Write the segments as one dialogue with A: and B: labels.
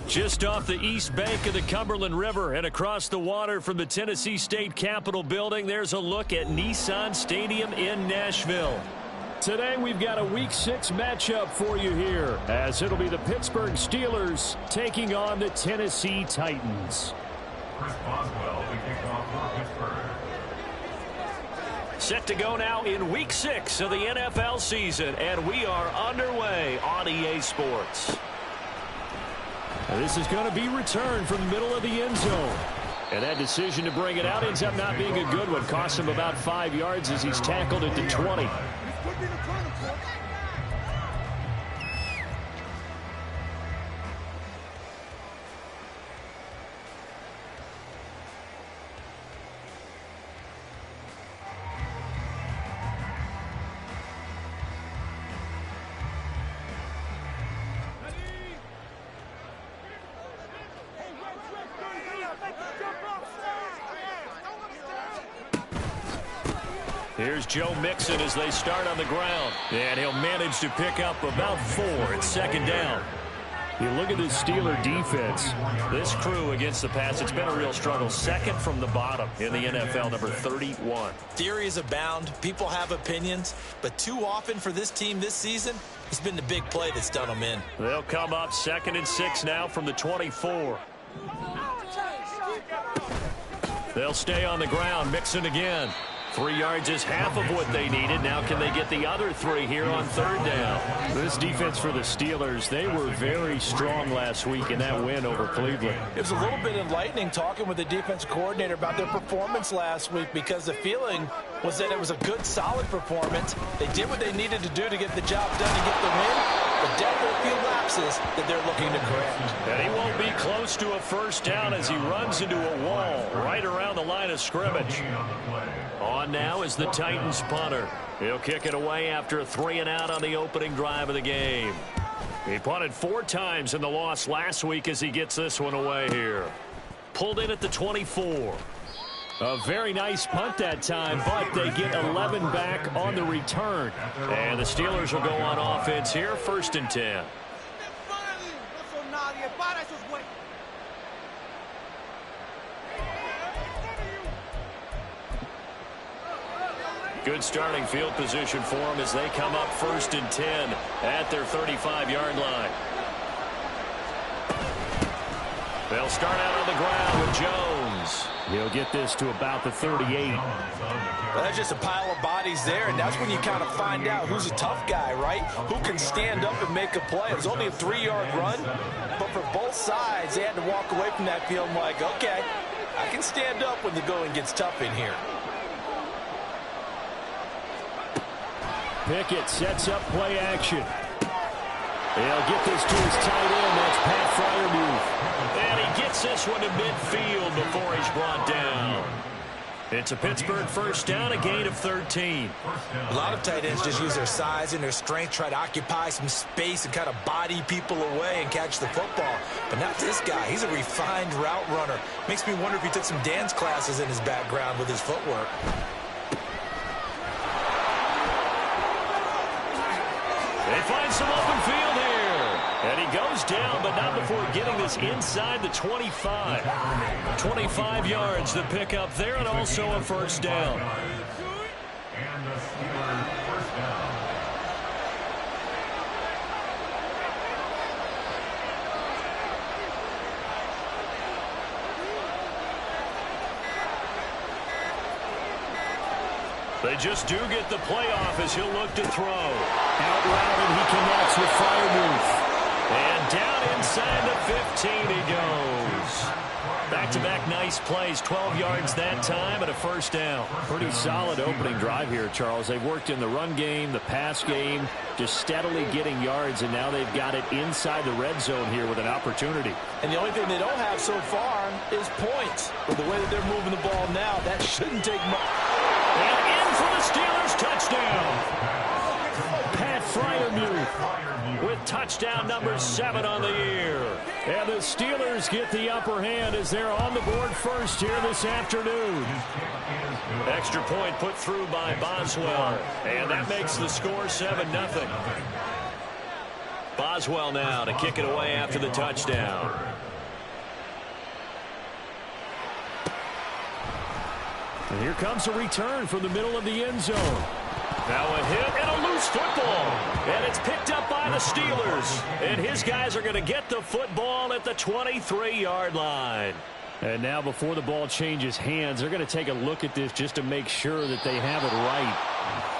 A: Just off the east bank of the Cumberland River and across the water from the Tennessee State Capitol building, there's a look at Nissan Stadium in Nashville. Today we've got a Week 6 matchup for you here, as it'll be the Pittsburgh Steelers taking on the Tennessee Titans.
B: Chris Boswell, the kickoff for Pittsburgh.
A: Set to go now in Week 6 of the NFL season, and we are underway on EA Sports.
C: This is going to be returned from the middle of the end zone. And that decision to bring it out ends up not being a good one. Costs him about 5 yards as he's tackled at the 20.
A: Here's Joe Mixon as they start on the ground. And he'll manage to pick up about 4 at second down.
C: You look at this Steeler defense.
A: This crew against the pass, it's been a real struggle. Second from the bottom in the NFL, number 31.
D: Theories abound. People have opinions. But too often for this team this season, it's been the big play that's done them in.
A: They'll come up 2nd and 6 now from the 24. They'll stay on the ground. Mixon again. 3 yards is half of what they needed. Now can they get the other 3 here on 3rd down?
C: This defense for the Steelers, they were very strong last week in that win over Cleveland.
E: It was a little bit enlightening talking with the defensive coordinator about their performance last week, because the feeling was that it was a good, solid performance. They did what they needed to do to get the job done and get the win, but definitely a few lapses that they're looking to correct.
A: And he won't be close to a 1st down as he runs into a wall right around the line of scrimmage. On now is the Titans punter. He'll kick it away after a 3-and-out on the opening drive of the game. He punted 4 times in the loss last week as he gets this one away here. Pulled in at the 24.
C: A very nice punt that time, but they get 11 back on the return.
A: And the Steelers will go on offense here, 1st and 10. Good starting field position for them as they come up 1st and 10 at their 35-yard line. They'll start out on the ground with Jones.
C: He'll get this to about the 38.
E: Well, that's just a pile of bodies there, and that's when you kind of find out who's a tough guy, right? Who can stand up and make a play. It was only a 3-yard run, but for both sides, they had to walk away from that field like, okay, I can stand up when the going gets tough in here.
C: Pickett sets up play action. He'll get this to his tight end. That's Pat Freiermuth.
A: And he gets this one to midfield before he's brought down. It's a Pittsburgh 1st down, a gain of 13.
D: A lot of tight ends just use their size and their strength, try to occupy some space and kind of body people away and catch the football. But not this guy. He's a refined route runner. Makes me wonder if he took some dance classes in his background with his footwork.
A: They find some open field here. And he goes down, but not before getting this inside the 25. 25 yards the pickup there, and also a 1st down.
B: And the Steelers 1st down.
A: They just do get the playoff as he'll look to throw.
C: Out route, and he connects with Freiermuth.
A: And down inside the 15 he goes. Back-to-back nice plays, 12 yards that time and a 1st down.
C: Pretty solid opening drive here, Charles. They've worked in the run game, the pass game, just steadily getting yards, and now they've got it inside the red zone here with an opportunity.
E: And the only thing they don't have so far is points. But the way that they're moving the ball now, that shouldn't take much.
A: And in for the Steelers, touchdown.
C: Pat Freiermuth
A: with touchdown number 7 on the year.
C: And the Steelers get the upper hand as they're on the board first here this afternoon.
A: Extra point put through by Boswell. And that makes the score 7-0. Boswell now to kick it away after the touchdown.
C: And here comes a return from the middle of the end zone.
A: Now a hit and a loose football. And it's picked up by the Steelers. And his guys are going to get the football at the 23-yard line.
C: And now before the ball changes hands, they're going to take a look at this just to make sure that they have it right.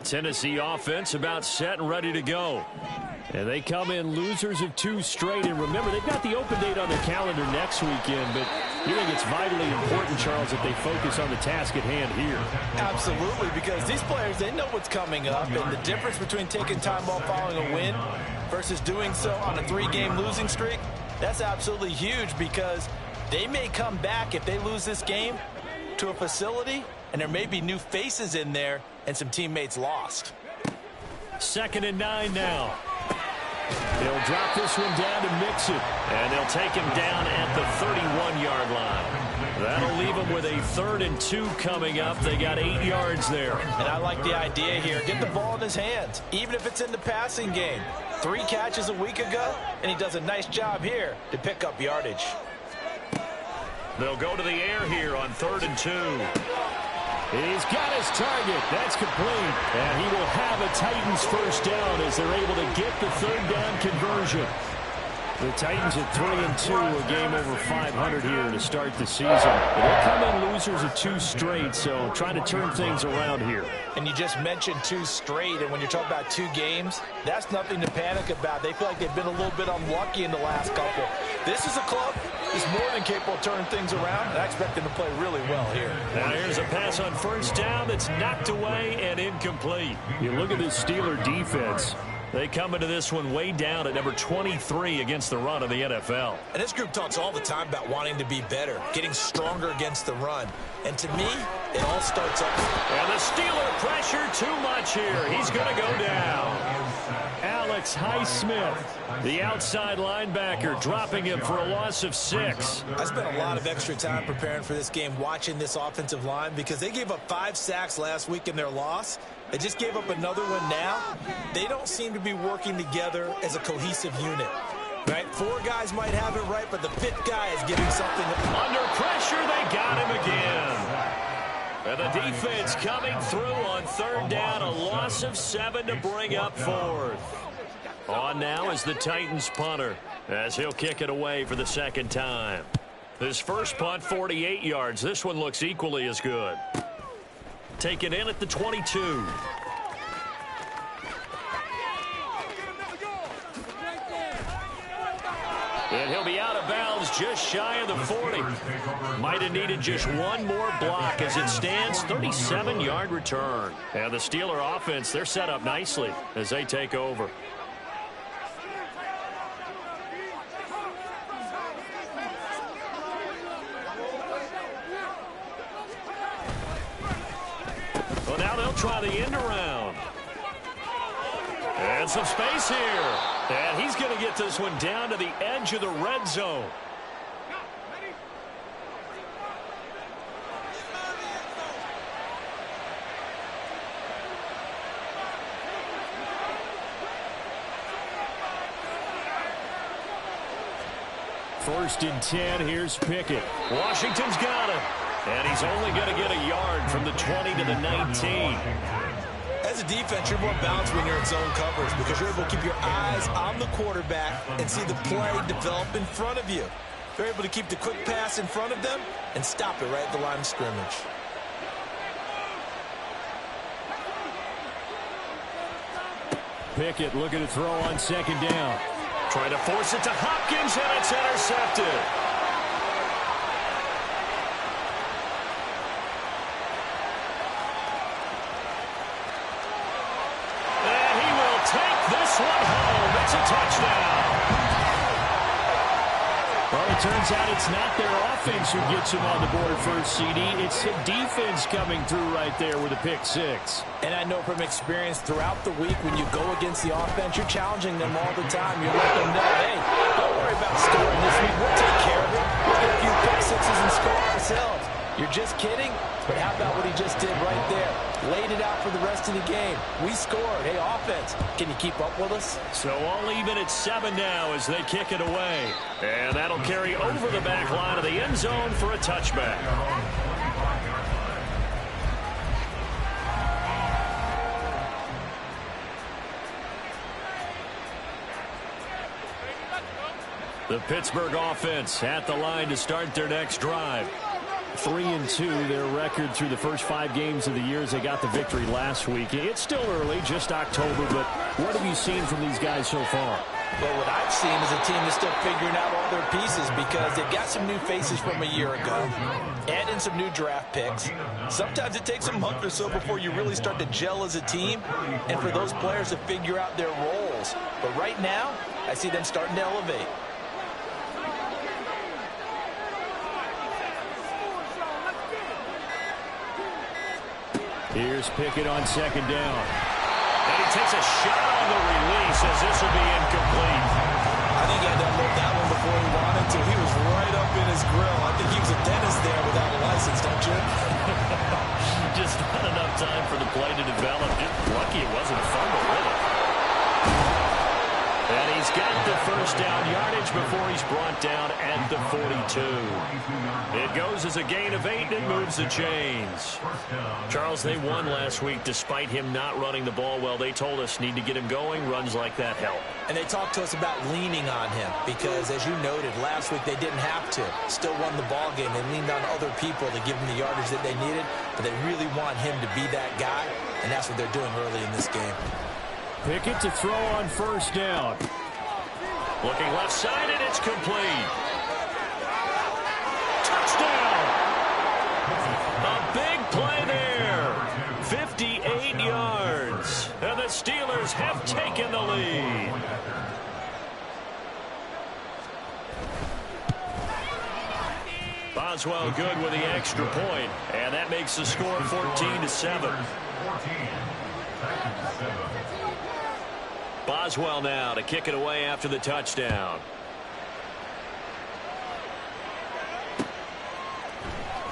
A: Tennessee offense about set and ready to go.
C: And they come in losers of 2 straight. And remember, they've got the open date on their calendar next weekend. But you think it's vitally important, Charles, that they focus on the task at hand here.
E: Absolutely, because these players, they know what's coming up. And the difference between taking time off following a win versus doing so on a 3-game losing streak, that's absolutely huge, because they may come back if they lose this game to a facility, and there may be new faces in there and some teammates lost.
A: 2nd and 9 now.
C: They'll drop this one down to mix it.
A: And they'll take him down at the 31-yard line. That'll leave him with a 3rd and 2 coming up. They got 8 yards there.
E: And I like the idea here. Get the ball in his hands, even if it's in the passing game. 3 catches a week ago, and he does a nice job here to pick up yardage.
A: They'll go to the air here on 3rd and 2.
C: He's got his target. That's complete. And he will have a Titans first down as they're able to get the 3rd down conversion. The Titans at 3-2, a game over 500 here to start the season. And they come in losers of 2 straight, so trying to turn things around here.
E: And you just mentioned 2 straight, and when you're talking about 2 games, that's nothing to panic about. They feel like they've been a little bit unlucky in the last couple. This is a club that's more than capable of turning things around, and I expect them to play really well here.
A: Now here's a pass on 1st down that's knocked away and incomplete.
C: You look at this Steeler defense.
A: They come into this one way down at number 23 against the run of the NFL.
D: And this group talks all the time about wanting to be better, getting stronger against the run. And to me, it all starts up.
A: And the Steeler pressure too much here. He's going to go down.
C: Alex Highsmith, the outside linebacker, dropping him for a loss of 6.
D: I spent a lot of extra time preparing for this game, watching this offensive line, because they gave up 5 sacks last week in their loss. They just gave up another one now. They don't seem to be working together as a cohesive unit. Right? 4 guys might have it right, but the 5th guy is giving something.
A: Under pressure, they got him again. And the defense coming through on 3rd down, a loss of 7 to bring up 4th. On now is the Titans punter, as he'll kick it away for the 2nd time. His first punt, 48 yards. This one looks equally as good. Take it in at the 22. And he'll be out of bounds just shy of the 40. Might have needed just one more block as it stands. 37-yard return. And the Steeler offense, they're set up nicely as they take over. Well, now they'll try the end around. And some space here. And he's going to get this one down to the edge of the red zone.
C: First and 10, here's Pickett.
A: Washington's got him. And he's only going to get a yard from the 20 to the 19.
D: As a defense, you're more balanced when you're in zone coverage because you're able to keep your eyes on the quarterback and see the play develop in front of you. You're able to keep the quick pass in front of them and stop it right at the line of scrimmage.
C: Pickett looking to throw on 2nd down.
A: Trying to force it to Hopkins, and it's intercepted. And he will take this one home. It's a touchdown.
C: Well, it turns out it's not their offense who gets him on the board first, CD. It's the defense coming through right there with a pick 6.
E: And I know from experience throughout the week when you go against the offense, you're challenging them all the time. You let them know, hey, don't worry about scoring this week. We'll take care of it. fixes and score ourselves. You're just kidding? But how about what he just did right there? Laid it out for the rest of the game. We scored. Hey, offense, can you keep up with us?
A: So all even at 7 now as they kick it away. And that'll carry over the back line of the end zone for a touchback. The Pittsburgh offense at the line to start their next drive.
C: 3-2, their record through the first 5 games of the year as they got the victory last week. It's still early, just October, but what have you seen from these guys so far?
E: Well, what I've seen is a team that's still figuring out all their pieces because they've got some new faces from a year ago, add in some new draft picks. Sometimes it takes a month or so before you really start to gel as a team and for those players to figure out their roles. But right now, I see them starting to elevate.
C: Here's Pickett on second down.
A: And he takes a shot on the release as this will be incomplete.
D: I think he had to unload that one before he wanted to. He was right up in his grill. I think he was a dentist there without a license, don't you?
A: Just not enough time for the play to develop. Lucky it wasn't a fumble with it. And he's got the first down yardage before he's brought down at the 42. It goes as a gain of 8 and it moves the chains. Charles, they won last week despite him not running the ball well. They told us need to get him going. Runs like that help.
D: And they talked to us about leaning on him because, as you noted, last week they didn't have to. Still won the ball game. They leaned on other people to give them the yardage that they needed, but they really want him to be that guy, and that's what they're doing early in this game.
C: Pickett to throw on first down.
A: Looking left side, and it's complete. Touchdown! A big play there. 58 yards. And the Steelers have taken the lead. Boswell good with the extra point, and that makes the score 14-7. Boswell now to kick it away after the touchdown.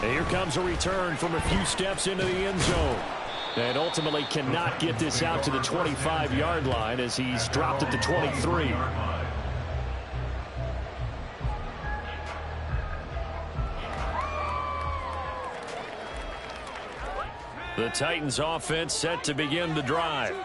C: And here comes a return from a few steps into the end zone. And ultimately cannot get this out to the 25-yard line as he's dropped at the 23.
A: The Titans offense set to begin the drive.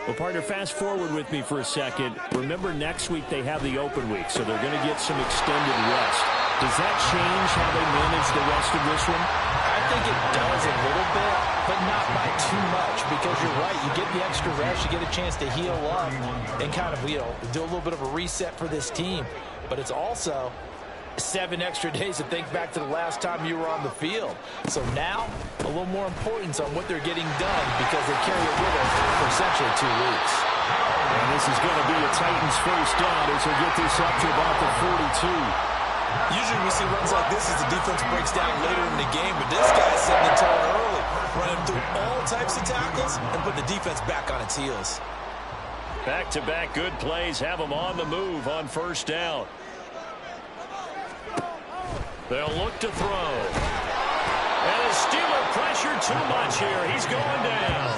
C: Well, partner, fast forward with me for a second. Remember, next week they have the open week, so they're going to get some extended rest. Does that change how they manage the rest of this one?
E: I think it does a little bit, but not by too much, because you're right. You get the extra rest, you get a chance to heal up and kind of, do a little bit of a reset for this team. But it's also 7 extra days to think back to the last time you were on the field. So now, a little more importance on what they're getting done because they carry it with them for essentially 2 weeks.
C: And this is going to be a Titans first down as they get this up to about the 42.
D: Usually we see runs like this as the defense breaks down later in the game, but this guy's setting the tone early, running through all types of tackles and put the defense back on its heels.
A: Back-to-back good plays have them on the move on first down. They'll look to throw. And the Steeler pressure too much here. He's going down.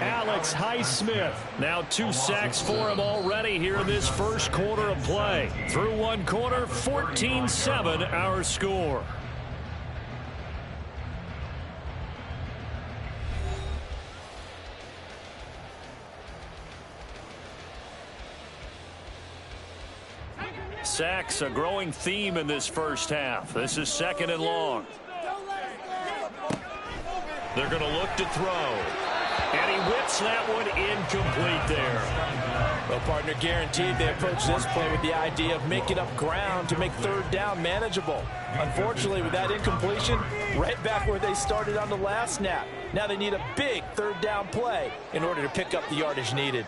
C: Alex Highsmith.
A: Now 2 sacks for him already here in this first quarter of play. Through 1 quarter, 14-7 our score. Sacks, a growing theme in this first half. This is 2nd and long. They're going to look to throw. And he whips that one incomplete there.
E: Well, partner, guaranteed they approach this play with the idea of making up ground to make 3rd down manageable. Unfortunately, with that incompletion, right back where they started on the last snap. Now they need a big 3rd down play in order to pick up the yardage needed.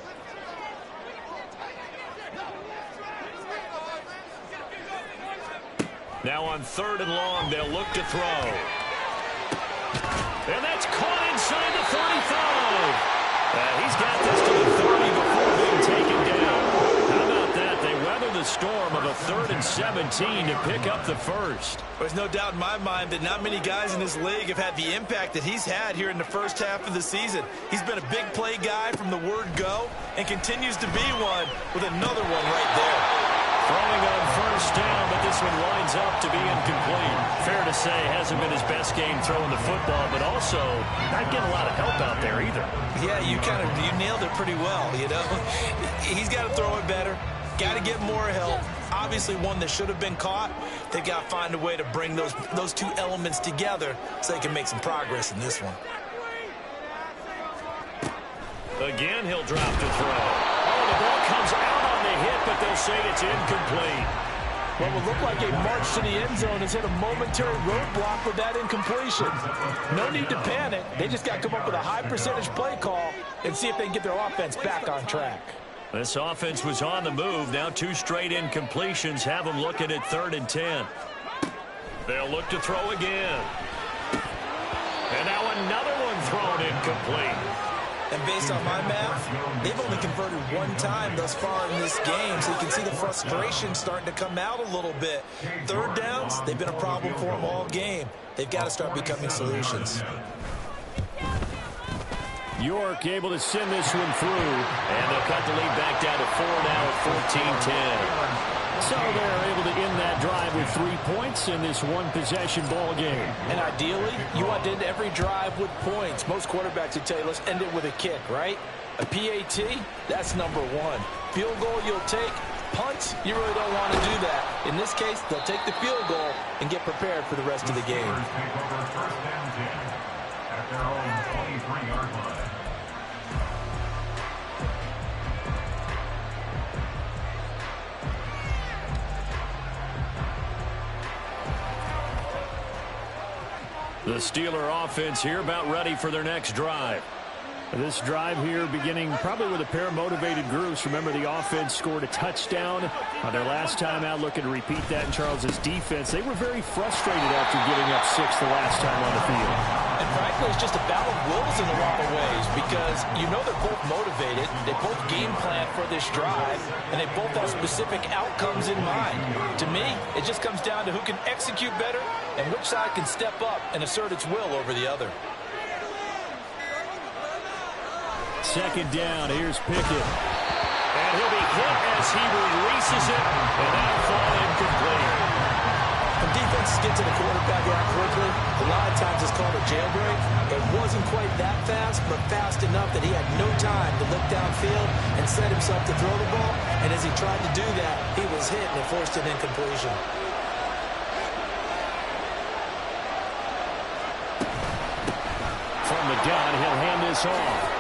A: Now on 3rd and long, they'll look to throw. And that's caught inside the 35. He's got this to the 30 before being taken down. How about that? They weather the storm of a 3rd and 17 to pick up the first.
D: There's no doubt in my mind that not many guys in this league have had the impact that he's had here in the first half of the season. He's been a big play guy from the word go and continues to be one with another one right there.
A: Throwing on 1st down, but this one winds up to be incomplete. Fair to say, hasn't been his best game throwing the football, but also not getting a lot of help out there either.
D: Yeah, you nailed it pretty well, you know. He's got to throw it better. Got to get more help. Obviously one that should have been caught. They've got to find a way to bring those two elements together so they can make some progress in this one.
A: Again, he'll drop to throw. Oh, the ball comes out on the hit, but they'll say it's incomplete.
E: What would look like a march to the end zone has hit a momentary roadblock with that incompletion. No need to panic. They just got to come up with a high percentage play call and see if they can get their offense back on track.
A: This offense was on the move. Now 2 straight incompletions have them looking at 3rd and 10. They'll look to throw again. And now another one thrown incomplete.
D: And based on my math, they've only converted 1 time thus far in this game, so you can see the frustration starting to come out a little bit. 3rd downs, they've been a problem for them all game. They've got to start becoming solutions.
C: York able to send this one through.
A: And they'll cut the lead back down to 4 now at 14-10.
C: So they're able to end that drive with 3 points in this one-possession ball game.
E: And ideally, you want to end every drive with points. Most quarterbacks would tell you, let's end it with a kick, right? A PAT, that's number 1. Field goal you'll take. Punts, you really don't want to do that. In this case, they'll take the field goal and get prepared for the rest of the game.
B: At their own 23-yard line.
A: The Steeler offense here about ready for their next drive.
C: This drive here beginning probably with a pair of motivated groups. Remember, the offense scored a touchdown on their last time out. Looking to repeat that in Charles's defense. They were very frustrated after giving up 6 the last time on the field.
E: And frankly, it's just a battle of wills in a lot of ways because you know they're both motivated. They both game plan for this drive, and they both have specific outcomes in mind. To me, it just comes down to who can execute better and which side can step up and assert its will over the other.
C: 2nd down, here's Pickett.
A: And he'll be hit as he releases it, and that'll fall incomplete.
D: When defenses get to the quarterback that quickly, a lot of times it's called a jailbreak. It wasn't quite that fast, but fast enough that he had no time to look downfield and set himself to throw the ball. And as he tried to do that, he was hit and it forced an incompletion.
A: From the gun, he'll hand this off.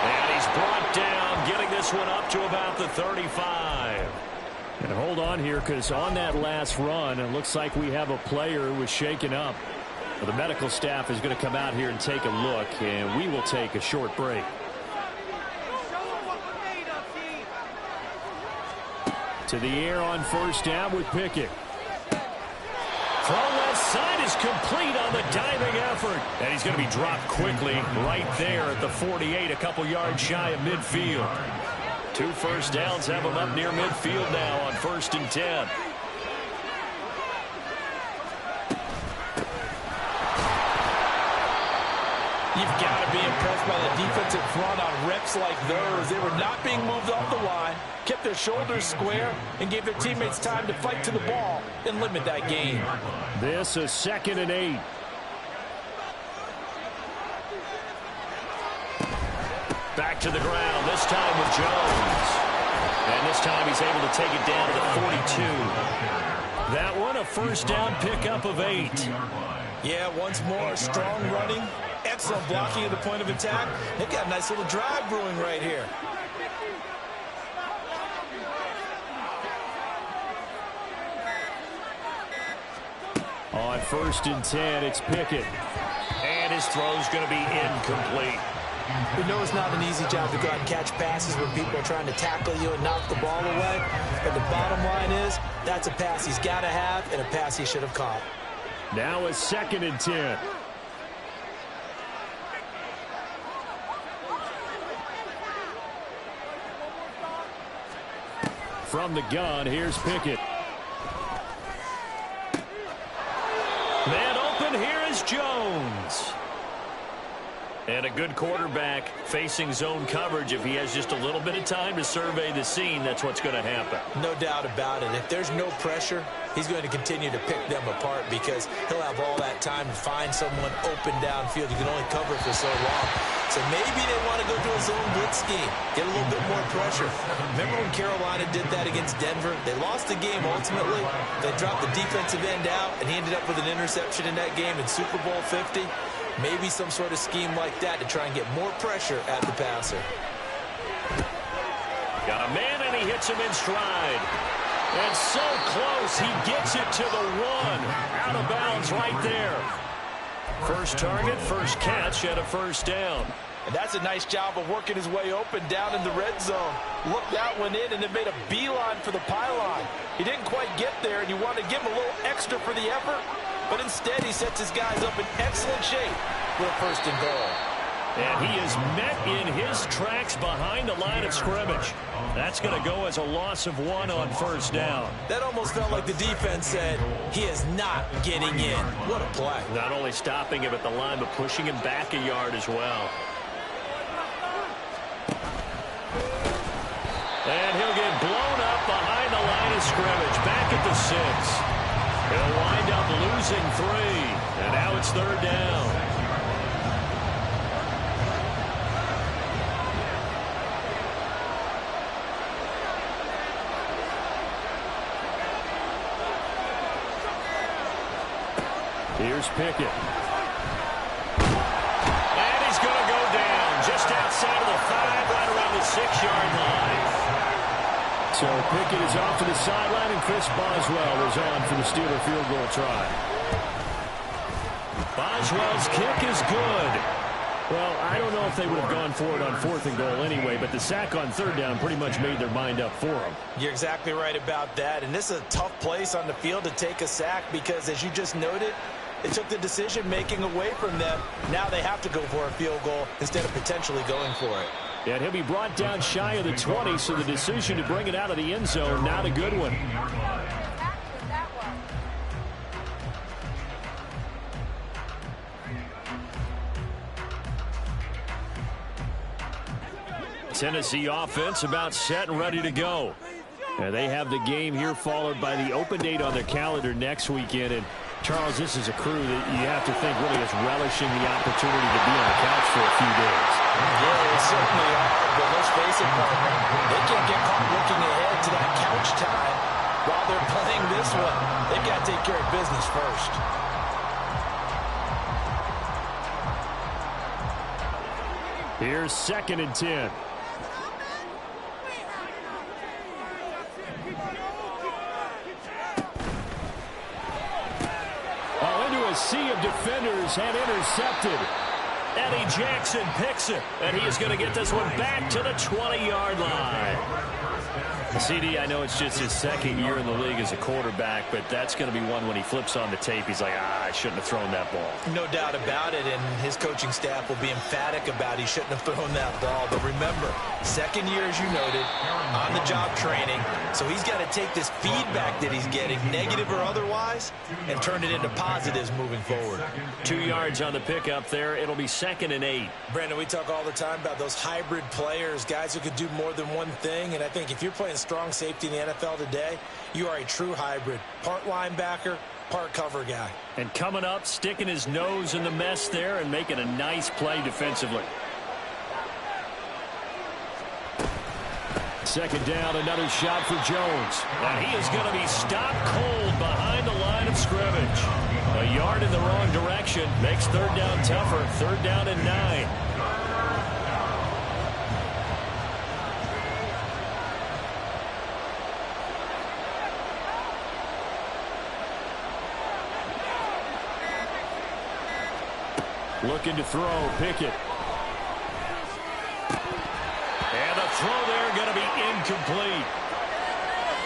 A: And he's brought down, getting this one up to about the 35.
C: And hold on here, because on that last run, it looks like we have a player who was shaken up. Well, the medical staff is going to come out here and take a look, and we will take a short break. To the air on 1st down with Pickett.
A: Throw left side is complete on the diving effort. And he's going to be dropped quickly right there at the 48, a couple yards shy of midfield. 2 first downs have him up near midfield now on 1st and 10.
E: You've got to be impressed by the defensive front on reps like those. They were not being moved off the line, kept their shoulders square, and gave their teammates time to fight to the ball and limit that gain.
C: This is 2nd and 8.
A: Back to the ground, this time with Jones. And this time he's able to take it down to the 42. That one, a 1st down pickup of 8.
D: Yeah, once more, strong running, excellent blocking at the point of attack. They've got a nice little drive brewing right here.
C: On 1st and 10, it's Pickett.
A: And his throw's going to be incomplete.
D: We know it's not an easy job to go out and catch passes when people are trying to tackle you and knock the ball away. But the bottom line is, that's a pass he's got to have and a pass he should have caught.
C: Now a 2nd and 10. From the gun, here's Pickett.
A: And a good quarterback facing zone coverage, if he has just a little bit of time to survey the scene, that's what's going to happen.
D: No doubt about it. If there's no pressure, he's going to continue to pick them apart because he'll have all that time to find someone open downfield. You can only cover for so long. So maybe they want to go to a zone blitz scheme, get a little bit more pressure. Remember when Carolina did that against Denver? They lost the game ultimately. They dropped the defensive end out, and he ended up with an interception in that game in Super Bowl 50. Maybe some sort of scheme like that to try and get more pressure at the passer.
A: Got a man, and he hits him in stride. And so close, he gets it to the one. Out of bounds right there. First target, first catch, and a first down.
E: And that's a nice job of working his way open down in the red zone. Looked out, went in, and then made a beeline for the pylon. He didn't quite get there, and you wanted to give him a little extra for the effort. But instead, he sets his guys up in excellent shape for a first and goal.
A: And he is met in his tracks behind the line of scrimmage. That's going to go as a loss of 1 on first down.
D: That almost felt like the defense said, he is not getting in. What a play.
A: Not only stopping him at the line, but pushing him back a yard as well. And he'll get blown up behind the line of scrimmage. Back at the 6. He'll wind up losing 3. And now it's third down. Here's Pickett. And he's going to go down just outside of the 5, right around the 6-yard line.
C: So Pickett is off to the sideline, and Chris Boswell is on for the Steeler field goal try.
A: Boswell's kick is good.
C: Well, I don't know if they would have gone for it on 4th and goal anyway, but the sack on 3rd down pretty much made their mind up for them.
D: You're exactly right about that. And this is a tough place on the field to take a sack because, as you just noted, they took the decision-making away from them. Now they have to go for a field goal instead of potentially going for it.
C: And he'll be brought down shy of the 20, so the decision to bring it out of the end zone, not a good one.
A: Tennessee offense about set and ready to go.
C: And they have the game here followed by the open date on their calendar next weekend. And Charles, this is a crew that you have to think really is relishing the opportunity to be on the couch for a few days.
E: Yeah, they certainly are. But let's face it, partner, they can't get caught looking ahead to that couch time while they're playing this one. They've got to take care of business first.
C: Here's 2nd and 10. A sea of defenders and intercepted.
A: Eddie Jackson picks it, and he is going to get this one back to the 20-yard line. CD, I know it's just his 2nd year in the league as a quarterback, but that's going to be one when he flips on the tape, he's like, I shouldn't have thrown that ball.
D: No doubt about it, and his coaching staff will be emphatic about he shouldn't have thrown that ball. But remember, 2nd year, as you noted, on-the-job training, so he's got to take this feedback that he's getting, negative or otherwise, and turn it into positives moving forward.
A: 2 yards on the pickup there. It'll be 2nd and 8.
D: Brandon, we talk all the time about those hybrid players, guys who could do more than one thing, and I think if you're playing strong safety in the NFL today, you are a true hybrid. Part linebacker, part cover guy.
A: And coming up, sticking his nose in the mess there and making a nice play defensively.
C: 2nd down, another shot for Jones.
A: And he is going to be stopped cold behind the line of scrimmage. A yard in the wrong direction makes 3rd down tougher. 3rd down and 9.
C: Looking to throw, Pickett.
A: And the throw there going to be incomplete.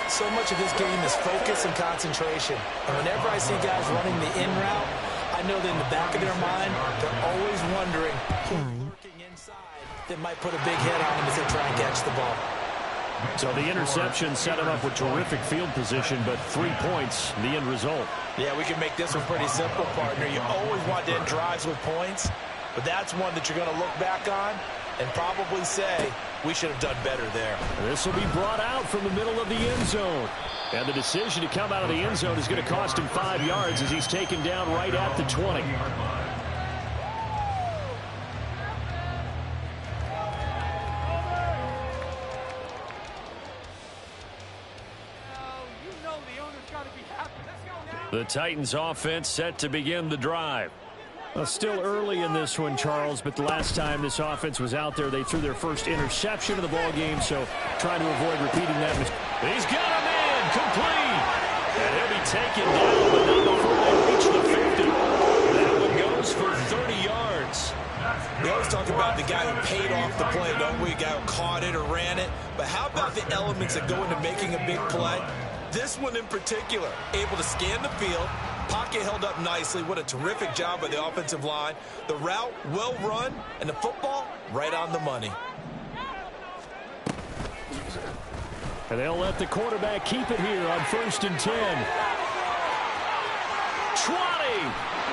D: So much of this game is focus and concentration. And whenever I see guys running the in route, I know that in the back of their mind, they're always wondering who's working inside that might put a big hit on them as they try and catch the ball.
C: So the interception set him up with terrific field position, but 3 points, the end result.
D: Yeah, we can make this one pretty simple, partner. You always want to end drives with points. but that's one that you're going to look back on and probably say, we should have done better there.
C: This will be brought out from the middle of the end zone. And the decision to come out of the end zone is going to cost him 5 yards as he's taken down right at the 20. The Titans offense set to begin the drive. Well, still early in this one, Charles, but the last time this offense was out there, they threw their first interception of the ball game, so trying to avoid repeating that mistake. He's got a man, complete. And he'll be taken down, but not before they reach the 50. That one goes for 30 yards.
D: We always talk about the guy who paid off the play, don't we? A guy who caught it or ran it. But how about the elements that go into making a big play? This one in particular, able to scan the field, pocket held up nicely. What a terrific job by the offensive line. The route, well run, and the football, right on the money.
C: And they'll let the quarterback keep it here on 1st and 10. 20!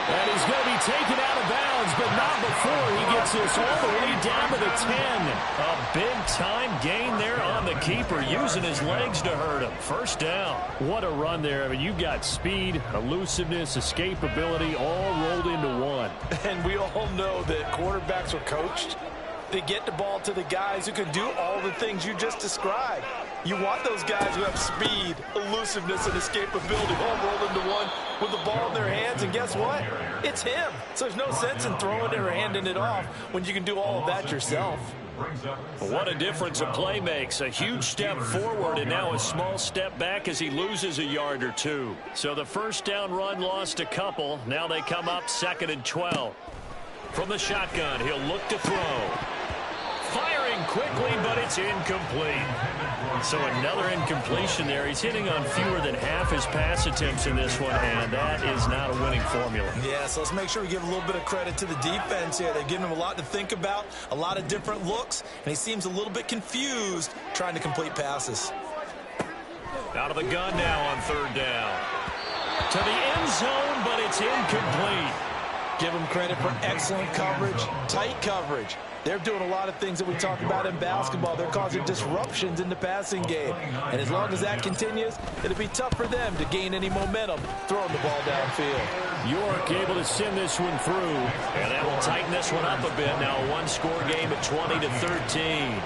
C: And he's going to be taken out of bounds, but not before he gets this all the way down to the 10.
A: A big-time gain there on the keeper, using his legs to hurt him. First down.
C: What a run there. I mean, you've got speed, elusiveness, escapability all rolled into one.
E: And we all know that quarterbacks are coached to get the ball to the guys who can do all the things you just described. You want those guys who have speed, elusiveness, and escapability all rolled into one with the ball in their hands. And guess what? It's him. So there's no sense in throwing it or handing it off when you can do all of that yourself.
A: What a difference a play makes. A huge step forward and now a small step back as he loses a yard or two. So the first down run lost a couple. Now they come up 2nd and 12. From the shotgun, he'll look to throw. Firing quickly, but it's incomplete. So another incompletion there. He's hitting on fewer than half his pass attempts in this one, and that is not a winning formula.
D: Yeah, so let's make sure we give a little bit of credit to the defense here. They've given him a lot to think about, a lot of different looks, and he seems a little bit confused trying to complete passes.
A: Out of the gun now on 3rd down. To the end zone, but it's incomplete.
D: Give him credit for excellent coverage, tight coverage. They're doing a lot of things that we talk about in basketball. They're causing disruptions in the passing game. And as long as that continues, it'll be tough for them to gain any momentum throwing the ball downfield.
C: York able to send this one through.
A: And that will tighten this one up a bit. Now a one-score game at 20-13.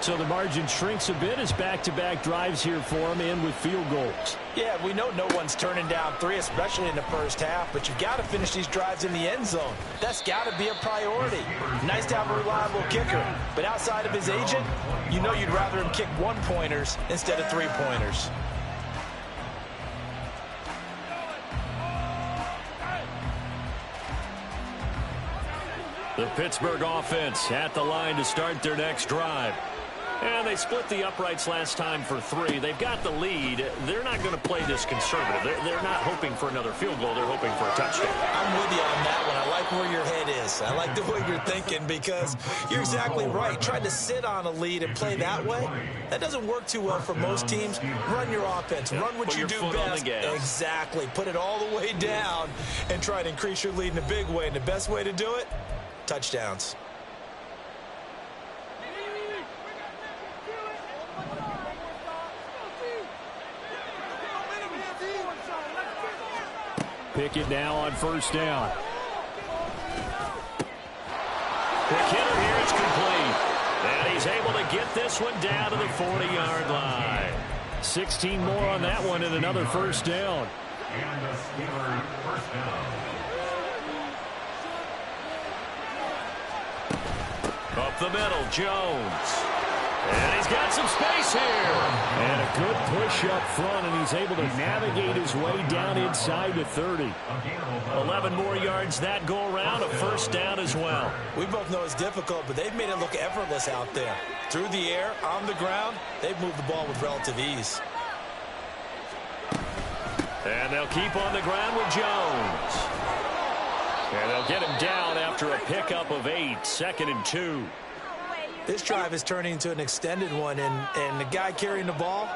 C: So the margin shrinks a bit as back-to-back drives here for him and with field goals.
D: Yeah, we know no one's turning down 3, especially in the first half, but you've got to finish these drives in the end zone. That's got to be a priority. Nice to have a reliable kicker, but outside of his agent, you know you'd rather him kick 1-pointers instead of 3-pointers.
A: The Pittsburgh offense at the line to start their next drive. And they split the uprights last time for 3. They've got the lead. They're not going to play this conservative. They're not hoping for another field goal. They're hoping for a touchdown.
D: I'm with you on that one. I like where your head is. I like the way you're thinking because you're exactly right. Trying to sit on a lead and play that way, that doesn't work too well for most teams. Run your offense. Run what you do best. Exactly. Put it all the way down and try to increase your lead in a big way. And the best way to do it, touchdowns.
C: Pickett now on 1st down.
A: Quick hitter here, it's complete. And he's able to get this one down to the 40-yard line.
C: 16 more on that one and another 1st down.
B: And the Steelers' 1st down.
A: Up the middle, Jones. And he's got some space here.
C: And a good push up front, and he's able to navigate his way down inside the 30.
A: 11 more yards that go around, a 1st down as well.
D: We both know it's difficult, but they've made it look effortless out there. Through the air, on the ground, they've moved the ball with relative ease.
A: And they'll keep on the ground with Jones. And they'll get him down after a pickup of 8, 2nd and 2.
D: This drive is turning into an extended one, and the guy carrying the ball,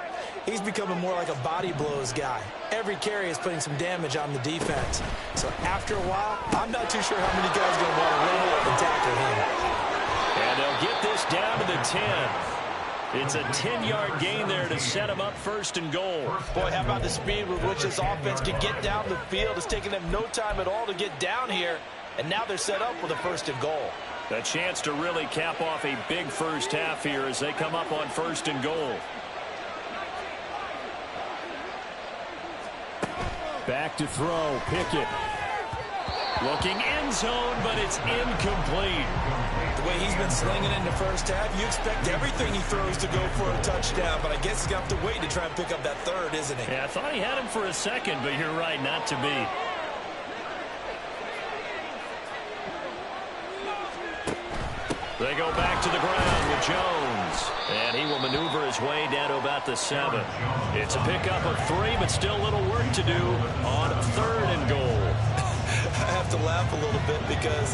D: he's becoming more like a body blows guy. Every carry is putting some damage on the defense. So after a while, I'm not too sure how many guys are going to want to run up and tackle him.
A: And they'll get this down to the 10. It's a 10-yard gain there to set him up first and goal.
E: Boy, how about the speed with which this offense can get down the field? It's taking them no time at all to get down here, and now they're set up with a first and goal.
A: A chance to really cap off a big first half here as they come up on first and goal.
C: Back to throw, Pickett.
A: Looking end zone, but it's incomplete.
D: The way he's been slinging in the first half, you expect everything he throws to go for a touchdown, but I guess he's got to wait to try and pick up that third, isn't he?
A: Yeah, I thought he had him for a second, but you're right, not to be. They go back to the ground with Jones, and he will maneuver his way down to about the 7. It's a pickup of 3, but still a little work to do on third and goal.
D: I have to laugh a little bit because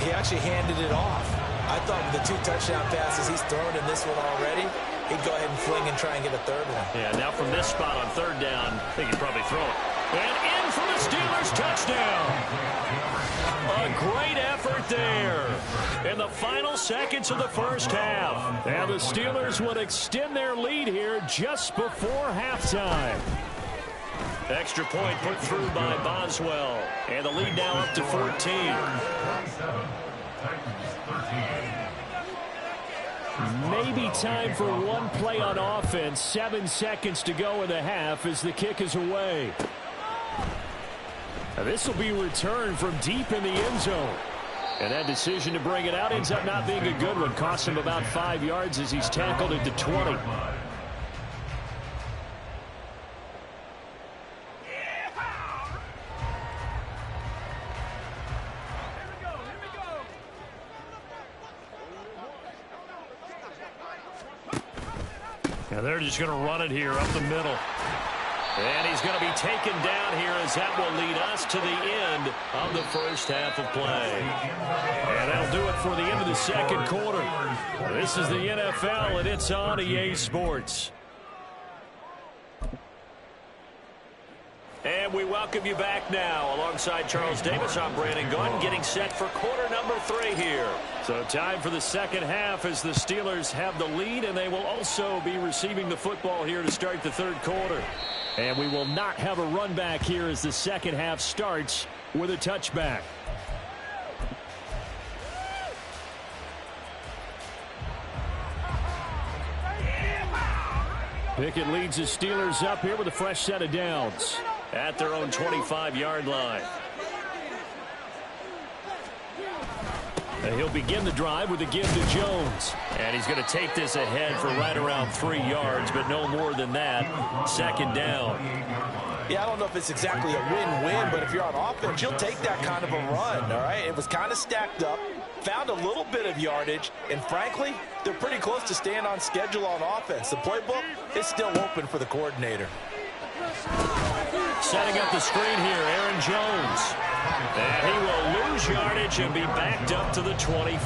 D: he actually handed it off. I thought with the 2 touchdown passes he's thrown in this one already, he'd go ahead and fling and try and get a third one.
A: Yeah, now from this spot on third down, I think he'd probably throw it. And in for the Steelers touchdown. A great effort there in the final seconds of the first half.
C: And the Steelers would extend their lead here just before halftime.
A: Extra point put through by Boswell. And the lead now up to 14.
C: Maybe time for one play on offense. 7 seconds to go in the half as the kick is away. Now this will be returned from deep in the end zone. And that decision to bring it out ends up not being a good one. Cost him about 5 yards as he's tackled at the 20.
A: Now they're just going to run it here up the middle. And he's going to be taken down here as that will lead us to the end of the first half of play. And that'll do it for the end of the second quarter. This is the NFL, and it's on EA Sports. And we welcome you back now. Alongside Charles Davis, I'm Brandon Gunn, getting set for quarter number 3 here. So time for the second half as the Steelers have the lead, and they will also be receiving the football here to start the third quarter.
C: And we will not have a run back here as the second half starts with a touchback. Pickett leads the Steelers up here with a fresh set of downs.
A: At their own 25-yard line.
C: And he'll begin the drive with a give to Jones.
A: And he's going to take this ahead for right around 3 yards, but no more than that. Second down.
E: Yeah, I don't know if it's exactly a win-win, but if you're on offense, you'll take that kind of a run, all right? It was kind of stacked up, found a little bit of yardage, and frankly, they're pretty close to staying on schedule on offense. The playbook is still open for the coordinator.
A: Setting up the screen here, Aaron Jones. And he will lose yardage and be backed up to the 24.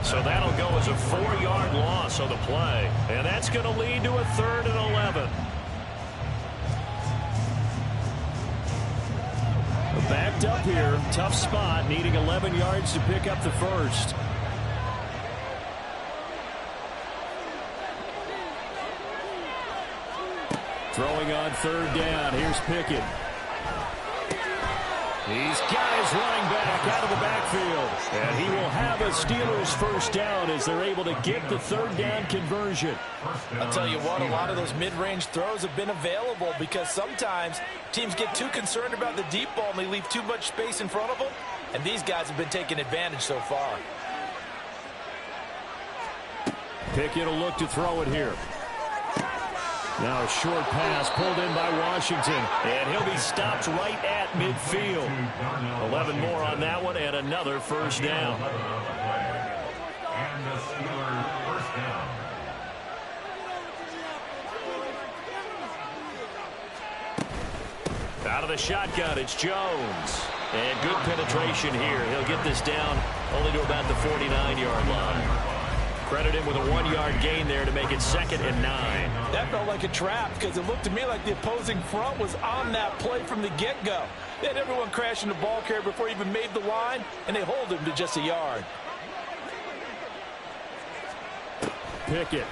A: So that'll go as a 4-yard loss on the play. And that's going to lead to a 3rd and 11.
C: Backed up here, tough spot, needing 11 yards to pick up the first. Throwing on third down. Here's Pickett. He's got his running back out of the backfield. And he will have a Steelers first down as they're able to get the third down conversion.
E: I'll tell you what, a lot of those mid-range throws have been available because sometimes teams get too concerned about the deep ball and they leave too much space in front of them. And these guys have been taking advantage so far.
C: Pickett will look to throw it here. Now a short pass pulled in by Washington.
A: And he'll be stopped right at midfield. 11 more on that one and another first down.
B: And the Steelers first down.
A: Out of the shotgun, it's Jones. And good penetration here. He'll get this down only to about the 49-yard line. Credit him with a 1-yard gain there to make it 2nd and 9.
E: That felt like a trap because it looked to me like the opposing front was on that play from the get-go. They had everyone crashing the ball carrier before he even made the line, and they hold him to just a yard.
A: Pickett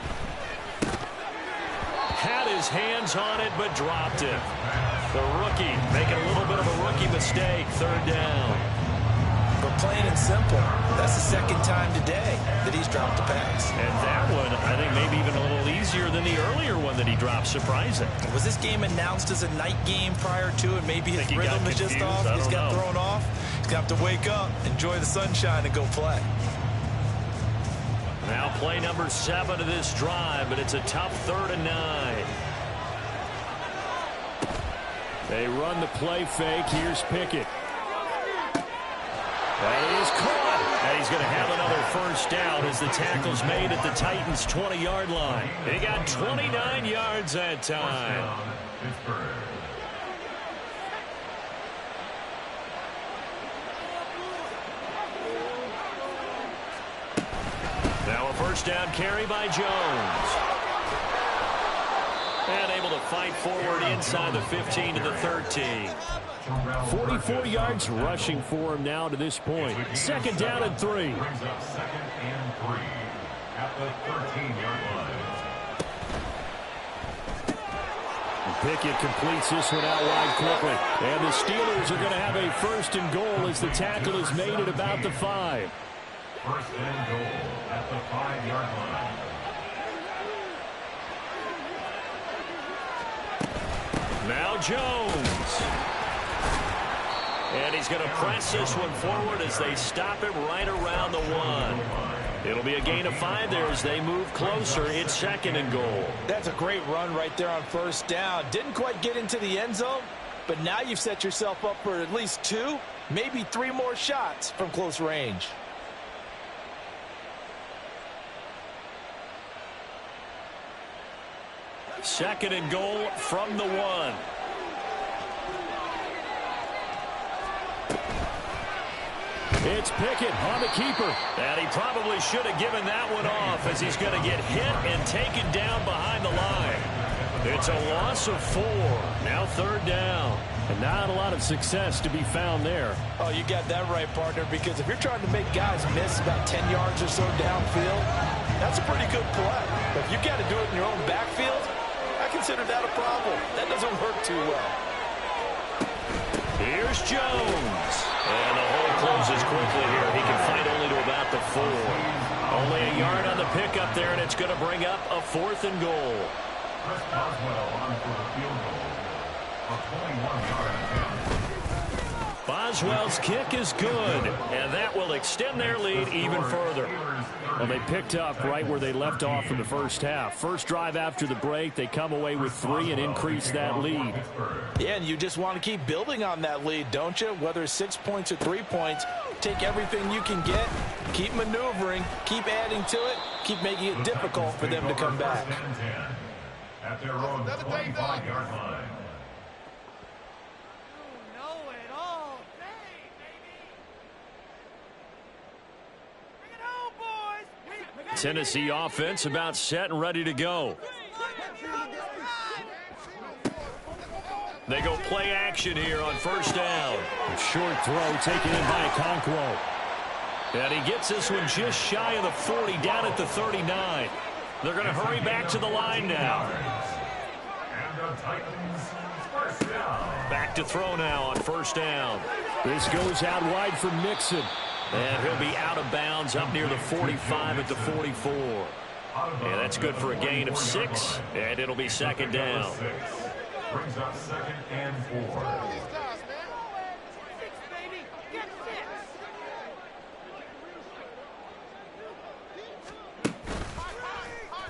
A: had his hands on it, but dropped it. The rookie making a little bit of a rookie mistake, 3rd down.
D: But plain and simple, that's the 2nd time today that he's dropped the pass.
A: And that one, I think, maybe even a little easier than the earlier one that he dropped. Surprising.
D: Was this game announced as a night game prior to it? Maybe his rhythm is just off. He's got thrown off. He's going to have to wake up, enjoy the sunshine, and go play.
A: Now play number 7 of this drive, but it's a tough 3rd and 9.
C: They run the play fake. Here's Pickett.
A: That is caught. And he's going to have another 1st down as the tackle's made at the Titans' 20-yard line. He got 29 yards that time. Now a 1st down carry by Jones. And able to fight forward inside the 15 to the 13.
C: 44 yards rushing for him now to this point. 2nd down and 3.
B: Brings up 2nd and 3 at the 13-yard line.
C: Pickett completes this one out wide quickly. And the Steelers are going to have a 1st and goal as the tackle is made at about the 5.
B: 1st and goal at the 5-yard line.
A: Now Jones. And he's going to press this one forward as they stop him right around the 1. It'll be a gain of 5 there as they move closer. It's 2nd and goal.
E: That's a great run right there on 1st down. Didn't quite get into the end zone, but now you've set yourself up for at least 2, maybe 3 more shots from close range.
A: Second and goal from the 1.
C: It's Pickett on the keeper.
A: And he probably should have given that one off as he's going to get hit and taken down behind the line. It's a loss of 4. Now 3rd down.
C: And not a lot of success to be found there.
E: Oh, you got that right, partner, because if you're trying to make guys miss about 10 yards or so downfield, that's a pretty good play. But if you got to do it in your own backfield, I consider that a problem. That doesn't work too well.
A: Here's Jones. And the hole closes quickly here. He can fight only to about the 4. Only a yard on the pickup there, and it's going to bring up a 4th and goal.
B: Chris Boswell on for the field goal. A 21-yard attempt.
A: Boswell's kick is good, and that will extend their lead even further.
C: Well, they picked up right where they left off in the 1st half. First drive after the break, they come away with 3 and increase that lead.
E: Yeah, and you just want to keep building on that lead, don't you? Whether it's 6 points or 3 points, take everything you can get, keep maneuvering, keep adding to it, keep making it difficult for them to come back.
B: At their own 25-yard line.
A: Tennessee offense about set and ready to go. They go play action here on 1st down.
C: A short throw taken in by Okonkwo.
A: And he gets this one just shy of the 40, down at the 39. They're going to hurry back to the line now.
B: And the Titans, 1st down.
A: Back to throw now on 1st down.
C: This goes out wide for Mixon.
A: And he'll be out of bounds up near the 45 at the 44. And that's good for a gain of 6, and it'll be 2nd down.
B: Brings up 2nd and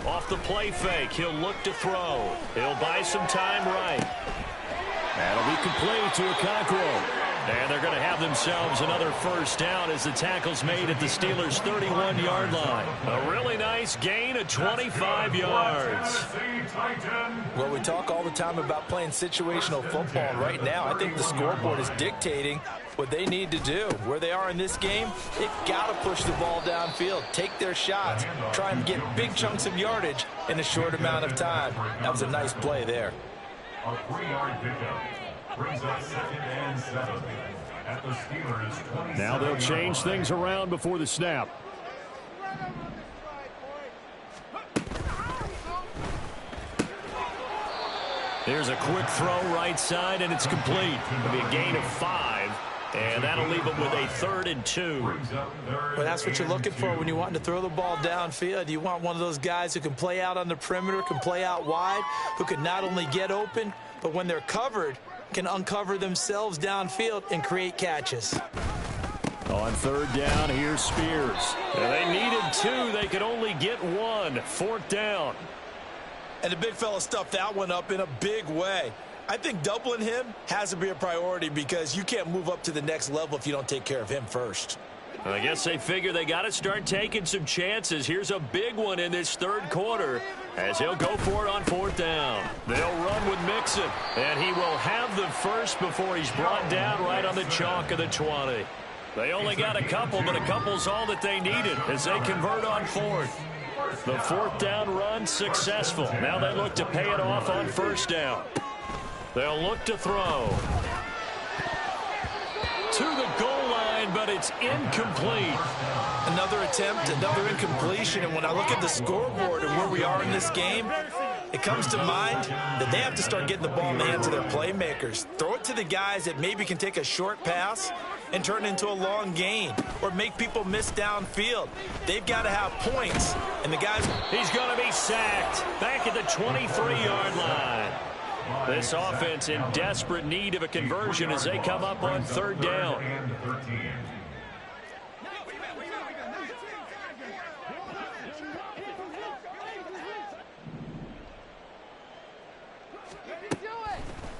B: 4.
A: Off the play fake, he'll look to throw. He'll buy some time right.
C: That'll be complete to Okonkwo.
A: And they're going to have themselves another first down as the tackle's made at the Steelers' 31-yard line. A really nice gain of 25 yards.
E: Well, we talk all the time about playing situational football. And right now, I think the scoreboard is dictating what they need to do. Where they are in this game, they've got to push the ball downfield, take their shots, try and get big chunks of yardage in a short amount of time. That was a nice play there.
B: A 3-yard pickup brings up 2nd and 7 at the Steelers' 27.
C: Now they'll change things around before the snap.
A: Here's a quick throw right side, and it's complete. It'll be a gain of 5, and that'll leave them with a 3rd and 2.
D: Well, that's what you're looking for when you want to throw the ball downfield. You want one of those guys who can play out on the perimeter, can play out wide, who can not only get open, but when they're covered, can uncover themselves downfield and create catches.
C: On 3rd down, here's Spears.
A: And they needed 2. They could only get 1. 4th down.
D: And the big fella stuffed that one up in a big way. I think doubling him has to be a priority because you can't move up to the next level if you don't take care of him first.
A: I guess they figure they got to start taking some chances. Here's a big one in this 3rd quarter as he'll go for it on 4th down. They'll run with Mixon, and he will have the first before he's brought down right on the chalk of the 20. They only got a couple, but a couple's all that they needed as they convert on 4th. The 4th down run successful. Now they look to pay it off on 1st down. They'll look to throw. To the goal line, but it's incomplete.
D: Another attempt, another incompletion, and when I look at the scoreboard and where we are in this game, it comes to mind that they have to start getting the ball in the hands of their playmakers. Throw it to the guys that maybe can take a short pass and turn it into a long gain or make people miss downfield. They've got to have points, and the guys...
A: He's going to be sacked back at the 23-yard line. This offense in desperate need of a conversion as they come up on 3rd down.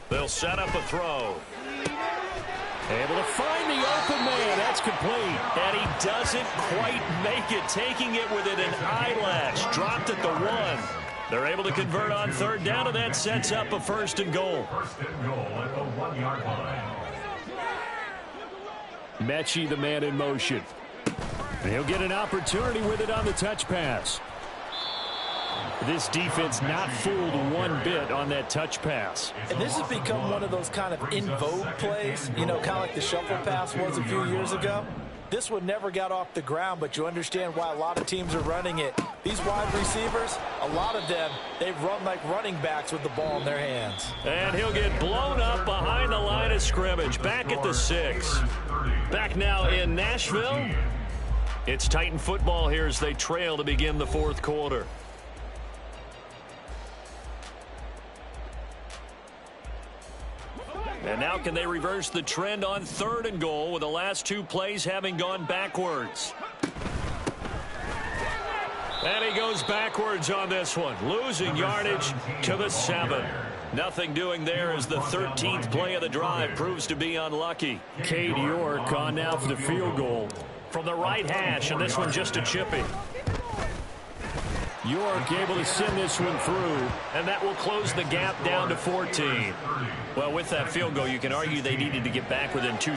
A: They'll set up a throw. Able to find the open man. That's complete. And he doesn't quite make it. Taking it within an eyelash. Dropped at the 1. They're able to convert on 3rd down, and that sets up a 1st and goal.
B: 1st and goal at the 1-yard line.
C: Mechie, the man in motion. And he'll get an opportunity with it on the touch pass. This defense not fooled one bit on that touch pass.
E: And this has become one of those kind of in vogue plays, you know, kind of like the shuffle pass was a few years ago. This one never got off the ground, but you understand why a lot of teams are running it. These wide receivers, a lot of them, they run like running backs with the ball in their hands.
A: And he'll get blown up behind the line of scrimmage, back at the 6. Back now in Nashville. It's Titan football here as they trail to begin the 4th quarter. And now can they reverse the trend on 3rd and goal with the last 2 plays having gone backwards? And he goes backwards on this one, losing yardage to the 7. Nothing doing there as the 13th play of the drive proves to be unlucky.
C: Cade York on now for the field goal.
A: From the right hash, and this one just a chippy.
C: York able to send this one through.
A: And that will close the gap down to 14. Well, with that field goal, you can argue they needed to get back within 2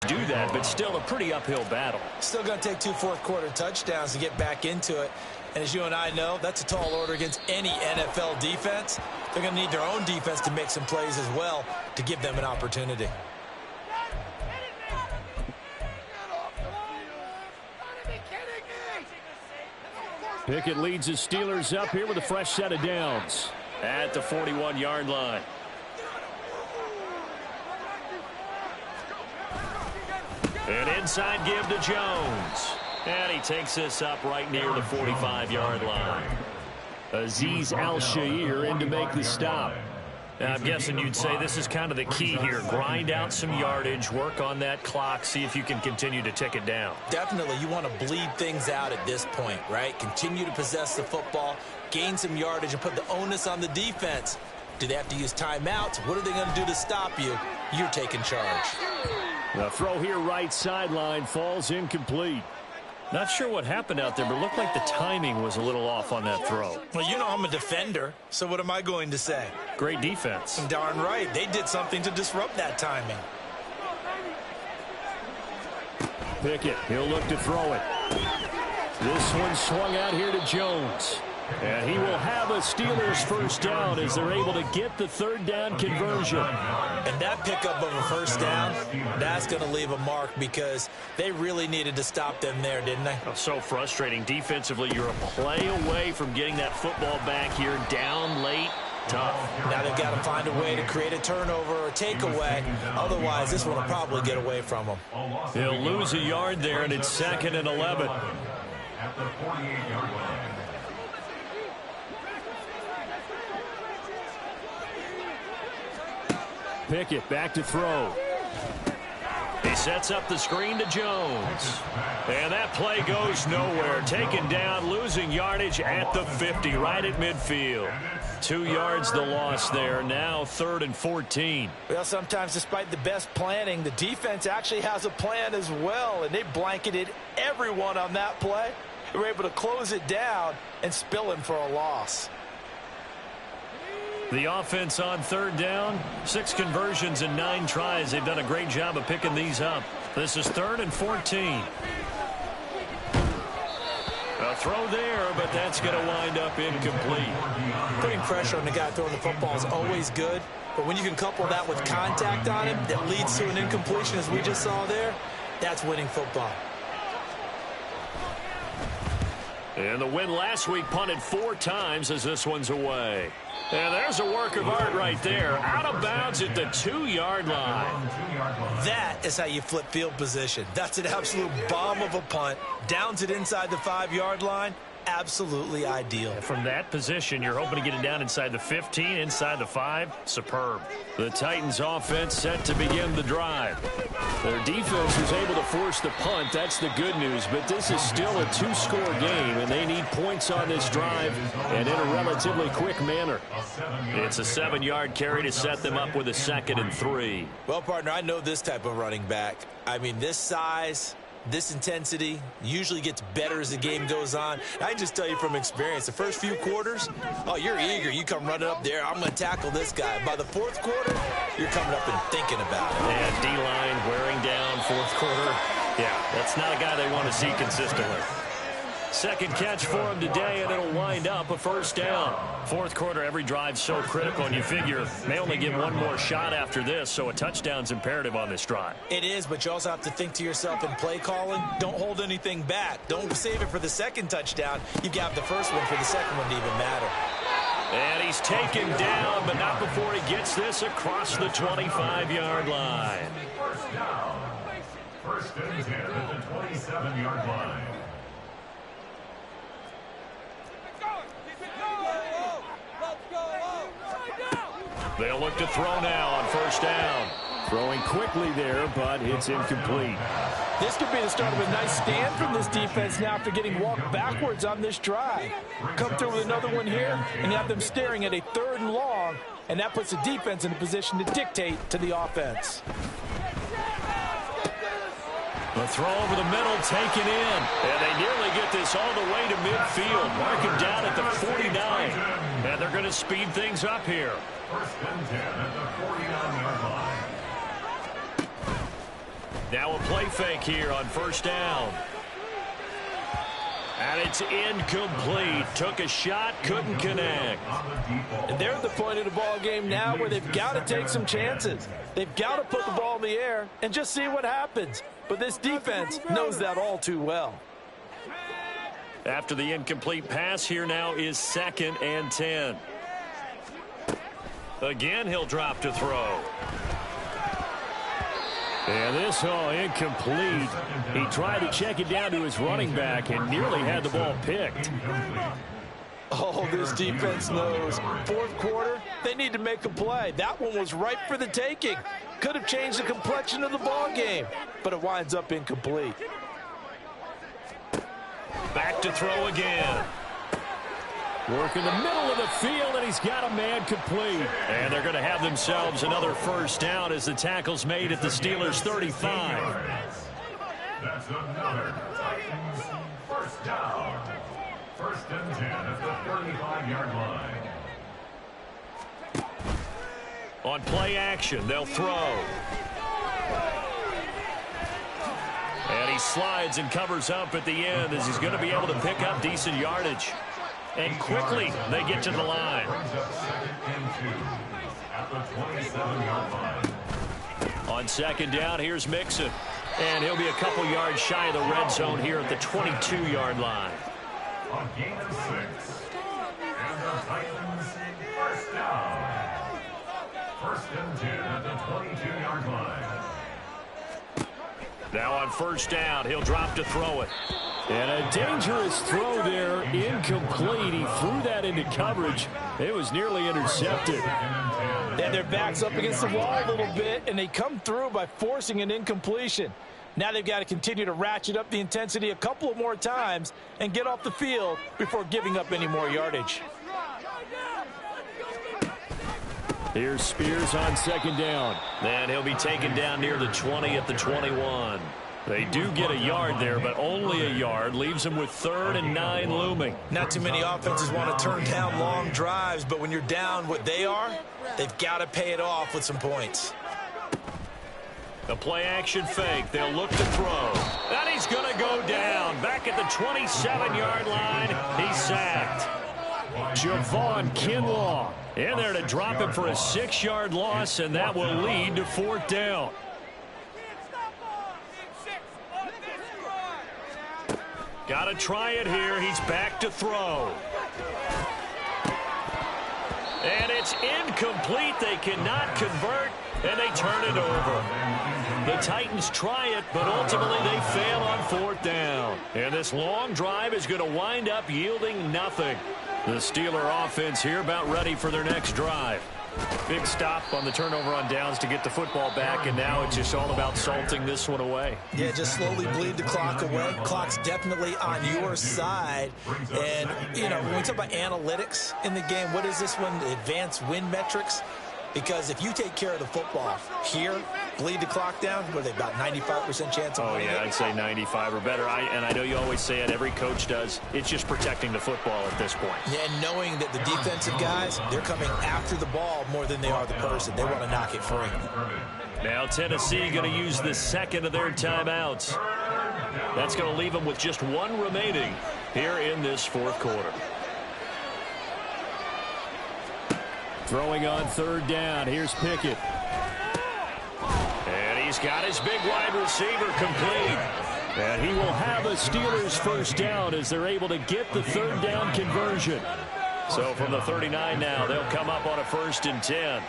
A: to do that, but still a pretty uphill battle.
D: Still going to take 2 fourth-quarter touchdowns to get back into it. And as you and I know, that's a tall order against any NFL defense. They're going to need their own defense to make some plays as well to give them an opportunity.
C: Pickett leads his Steelers up here with a fresh set of downs.
A: At the 41-yard line. An inside give to Jones. And he takes this up right near the 45-yard line.
C: Azeez Al-Shaair in to make the stop.
A: Now, I'm guessing you'd say this is kind of the key here. Grind out some yardage, work on that clock, see if you can continue to tick it down.
D: Definitely, you want to bleed things out at this point, right? Continue to possess the football, gain some yardage, and put the onus on the defense. Do they have to use timeouts? What are they going to do to stop you? you're taking charge.
C: The throw here right sideline falls incomplete.
A: Not sure what happened out there, but it looked like the timing was a little off on that throw.
D: Well, you know I'm a defender, so what am I going to say?
A: Great defense.
D: Darn right. They did something to disrupt that timing.
C: Pickett, he'll look to throw it. This one swung out here to Jones. And he will have a Steelers first down as they're able to get the third down conversion.
D: And that pickup of a first down, that's going to leave a mark because they really needed to stop them there, didn't they?
A: So frustrating. Defensively, you're a play away from getting that football back here down late. Tough.
D: Now they've got to find a way to create a turnover or takeaway. Otherwise, this one will probably get away from them.
A: He'll lose a yard there, and it's 2nd and 11.
B: At the 48-yard line.
C: Pickett back to throw.
A: He sets up the screen to Jones. And that play goes nowhere. Taken down, losing yardage at the 50, right at midfield. 2 yards the loss there. Now 3rd and 14.
E: Well, sometimes despite the best planning, the defense actually has a plan as well, and they blanketed everyone on that play. They were able to close it down and spill him for a loss.
A: The offense on 3rd down, 6 conversions and 9 tries. They've done a great job of picking these up. This is 3rd and 14. A throw there, but that's going to wind up incomplete.
D: Putting pressure on the guy throwing the football is always good, but when you can couple that with contact on him that leads to an incompletion, as we just saw there, that's winning football.
A: And the win last week punted 4 times as this one's away. And there's a work of art right there. Out of bounds at the 2-yard line.
D: That is how you flip field position. That's an absolute bomb of a punt. Downs it inside the 5-yard line. Absolutely ideal.
A: From that position, you're hoping to get it down inside the 15, inside the 5. Superb. The Titans offense set to begin the drive.
C: Their defense was able to force the punt. That's the good news. But this is still a 2-score game, and they need points on this drive and in a relatively quick manner.
A: It's a 7-yard carry to set them up with a 2nd and 3.
D: Well, partner, I know this type of running back. I mean, this size, this intensity usually gets better as the game goes on. I can just tell you from experience, the first few quarters, oh, you're eager. You come running up there, I'm going to tackle this guy. By the 4th quarter, you're coming up and thinking about it.
A: And D-line wearing down 4th quarter. Yeah, that's not a guy they want to see consistently. 2nd catch for him today, and it'll wind up a first down. 4th quarter, every drive's so critical, and you figure they only get one more shot after this, so a touchdown's imperative on this drive.
D: It is, but you also have to think to yourself in play calling, don't hold anything back. Don't save it for the 2nd touchdown. You got the first one for the 2nd one to even matter.
A: And he's taken down, but not before he gets this across the 25-yard line.
B: First down. 1st and 10 at the 27-yard line.
A: They'll look to throw now on 1st down.
C: Throwing quickly there, but it's incomplete.
E: This could be the start of a nice stand from this defense now after getting walked backwards on this drive. Come through with another one here, and you have them staring at a 3rd and long, and that puts the defense in a position to dictate to the offense.
A: The throw over the middle taken in, and they nearly get this all the way to midfield. Mark him down at the 49, and they're going to speed things up here.
B: 1st and 10 at the 49-yard line.
A: Now a play fake here on 1st down. And it's incomplete. Took a shot, couldn't connect.
E: And they're at the point of the ball game now where they've got to take some chances. They've got to put the ball in the air and just see what happens. But this defense knows that all too well.
A: After the incomplete pass, here now is 2nd and 10. Again, he'll drop to throw.
C: And this incomplete. He tried to check it down to his running back and nearly had the ball picked.
E: Oh, this defense knows. 4th quarter, they need to make a play. That one was ripe for the taking. Could have changed the complexion of the ball game, but it winds up incomplete.
A: Back to throw again.
C: Working the middle of the field, and he's got a man complete.
A: And they're going to have themselves another first down as the tackle's made at the Steelers' 35.
B: That's another Titans first down. First and 10 at the 35-yard line.
A: On play action, they'll throw. And he slides and covers up at the end as he's going to be able to pick up decent yardage. And quickly, they get to the line.
B: Brings up second and 2 at the 27-yard line.
A: On second down, here's Mixon. And he'll be a couple yards shy of the red zone here at the 22-yard line.
B: On gain of 6. And the Titans first down. First and 10 at the 22-yard line.
A: Now on first down, he'll drop to throw it.
C: And a dangerous throw there, incomplete. He threw that into coverage. It was nearly intercepted.
E: And their back's up against the wall a little bit, and they come through by forcing an incompletion. Now they've got to continue to ratchet up the intensity a couple of more times and get off the field before giving up any more yardage.
C: Here's Spears on second down.
A: And he'll be taken down near the 20 at the 21. They do get a yard there, but only a yard. Leaves them with 3rd and 9 looming.
D: Not too many offenses want to turn down long drives, but when you're down what they are, they've got to pay it off with some points.
A: The play-action fake. They'll look to throw. And he's going to go down. Back at the 27-yard line, he's sacked.
C: Javon Kinlaw
A: In there to drop him for a 6-yard loss, and that will lead to 4th down. Got to try it here. He's back to throw. And it's incomplete. They cannot convert, and they turn it over. The Titans try it, but ultimately they fail on 4th down. And this long drive is going to wind up yielding nothing. The Steeler offense here about ready for their next drive. Big stop on the turnover on downs to get the football back, and now it's just all about salting this one away.
D: Yeah, just slowly bleed the clock away. Clock's definitely on your side. And, you know, when we talk about analytics in the game, what is this one? Advanced win metrics? Because if you take care of the football here, bleed the clock down, what are they, about 95% chance of winning?
A: Oh, yeah, I'd say 95 or better. And I know you always say it, every coach does. It's just protecting the football at this point.
D: Yeah, and knowing that the defensive guys, they're coming after the ball more than they are the person. They want to knock it free.
A: Now Tennessee going to use the second of their timeouts. That's going to leave them with just one remaining here in this 4th quarter.
C: Throwing on 3rd down. Here's Pickett.
A: And he's got his big wide receiver complete.
C: And he will have a Steelers first down as they're able to get the 3rd down conversion.
A: So from the 39 now, they'll come up on a 1st and 10.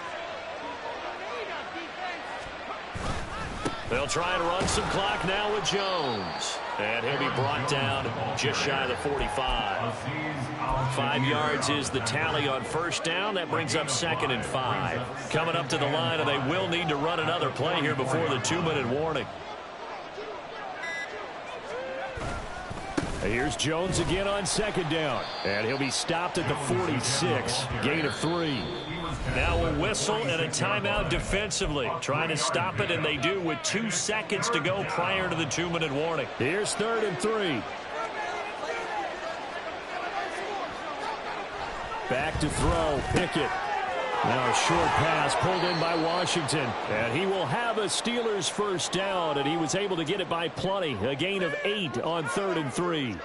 A: They'll try and run some clock now with Jones. And he'll be brought down just shy of the 45. 5 yards is the tally on 1st down. That brings up 2nd and 5. Coming up to the line, and they will need to run another play here before the 2-minute warning.
C: Here's Jones again on 2nd down. And he'll be stopped at the 46. Gain of 3.
A: Now a whistle and a timeout defensively. Trying to stop it, and they do with 2 seconds to go prior to the 2-minute warning.
C: Here's 3rd and 3. Back to throw. Pickett. Now a short pass pulled in by Washington. And he will have a Steelers first down, and he was able to get it by plenty. A gain of 8 on 3rd and 3.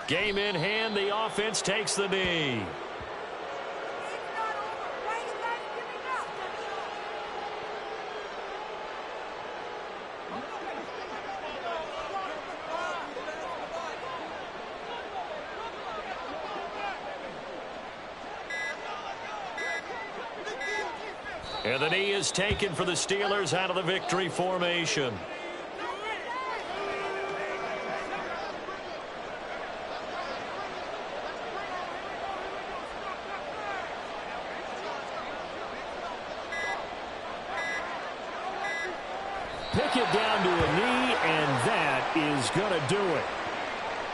A: Game in hand, the offense takes the knee. And the knee is taken for the Steelers out of the victory formation.
C: pick it down to a knee, and that is going to do it.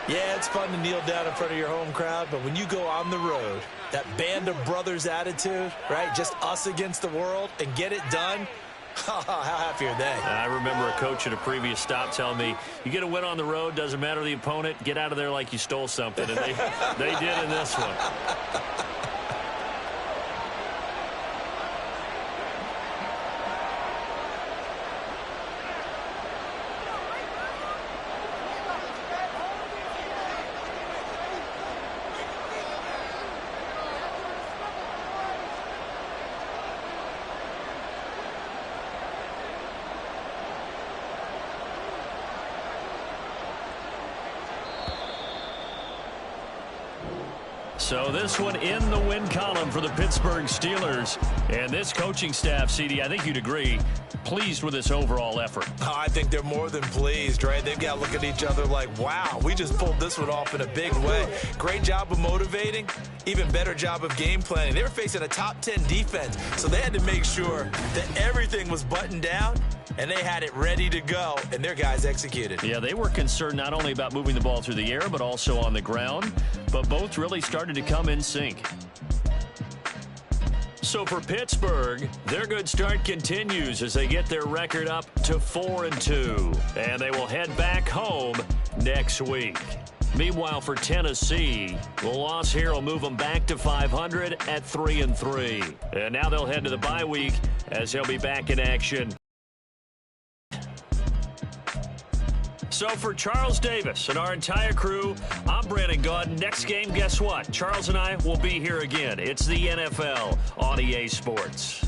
D: Yeah, it's fun to kneel down in front of your home crowd, but when you go on the road, that band of brothers attitude, right, just us against the world, and get it done, how happy are they?
A: I remember a coach at a previous stop telling me, you get a win on the road, doesn't matter the opponent, get out of there like you stole something, and they did in this one. So this one in the win column for the Pittsburgh Steelers. And this coaching staff, CD, I think you'd agree, pleased with this overall effort.
D: Oh, I think they're more than pleased, right? They've got to look at each other like, wow, we just pulled this one off in a big way. Great job of motivating, even better job of game planning. They were facing a top 10 defense, so they had to make sure that everything was buttoned down, and they had it ready to go, and their guys executed.
A: Yeah, they were concerned not only about moving the ball through the air, but also on the ground, but both really started to come in sync. So for Pittsburgh, their good start continues as they get their record up to 4-2, and they will head back home next week. Meanwhile, for Tennessee, the loss here will move them back to 500 at 3-3. And now they'll head to the bye week as they'll be back in action. So for Charles Davis and our entire crew, I'm Brandon Gaudin. Next game, guess what? Charles and I will be here again. It's the NFL on EA Sports.